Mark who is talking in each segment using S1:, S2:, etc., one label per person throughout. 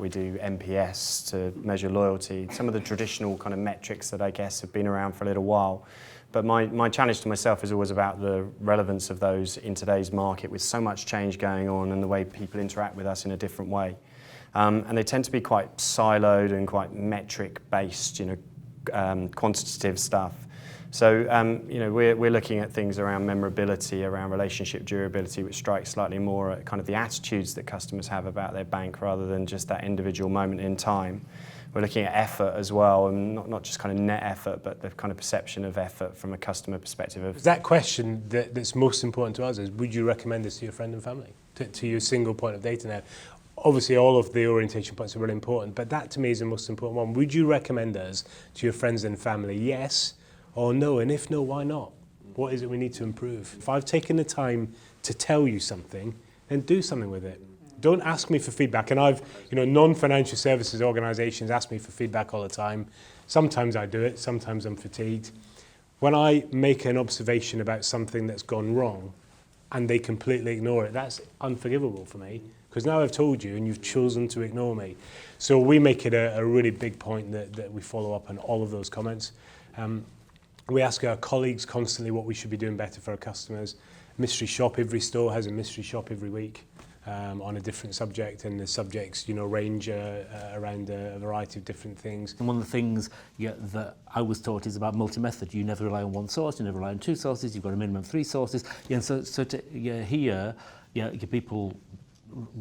S1: We do NPS to measure loyalty, some of the traditional kind of metrics that I guess have been around for a little while. But my challenge to myself is always about the relevance of those in today's market with so much change going on and the way people interact with us in a different way. And they tend to be quite siloed and quite metric-based, quantitative stuff. So, we're looking at things around memorability, around relationship durability, which strikes slightly more at kind of the attitudes that customers have about their bank rather than just that individual moment in time. We're looking at effort as well, and not just kind of net effort, but the kind of perception of effort from a customer perspective.
S2: That question that's most important to us is, would you recommend this to your friend and family, to your single point of data now? Obviously, all of the orientation points are really important, but that to me is the most important one. Would you recommend us to your friends and family? Yes or no? And if no, why not? What is it we need to improve? If I've taken the time to tell you something, then do something with it. Don't ask me for feedback. And non-financial services organisations ask me for feedback all the time. Sometimes I do it, sometimes I'm fatigued. When I make an observation about something that's gone wrong and they completely ignore it, that's unforgivable for me, because now I've told you and you've chosen to ignore me. So we make it a really big point that we follow up on all of those comments. We ask our colleagues constantly what we should be doing better for our customers. Mystery shop, every store has a mystery shop every week on a different subject, and the subjects range around a variety of different things.
S3: And one of the things that I was taught is about multi-method. You never rely on one source, you never rely on two sources, you've got a minimum of 3 sources. And so to hear people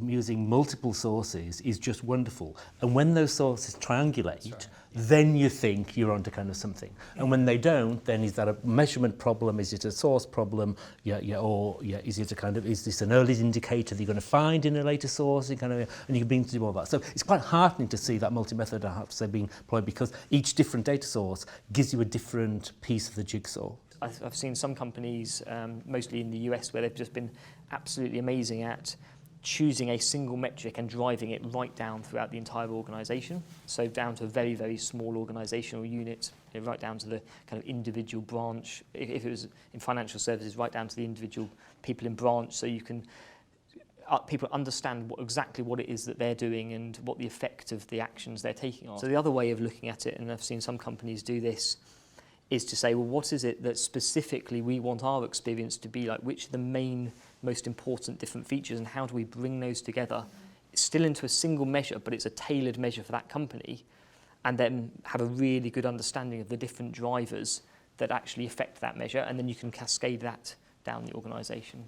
S3: using multiple sources is just wonderful. And when those sources triangulate, then you think you're onto kind of something. And when they don't, then is that a measurement problem? Is it a source problem? Is this an early indicator that you're going to find in a later source? And you can begin to do all that. So it's quite heartening to see that multi-method, I have to say, being employed, because each different data source gives you a different piece of the jigsaw.
S4: I've seen some companies, mostly in the US, where they've just been absolutely amazing at choosing a single metric and driving it right down throughout the entire organisation. So down to a very, very small organisational unit, right down to the kind of individual branch. If it was in financial services, right down to the individual people in branch, so you can people understand exactly what it is that they're doing and what the effect of the actions they're taking are. So the other way of looking at it, and I've seen some companies do this, is to say, well, what is it that specifically we want our experience to be like? Which are the most important different features, and how do we bring those together still into a single measure, but it's a tailored measure for that company, and then have a really good understanding of the different drivers that actually affect that measure, and then you can cascade that down the organisation.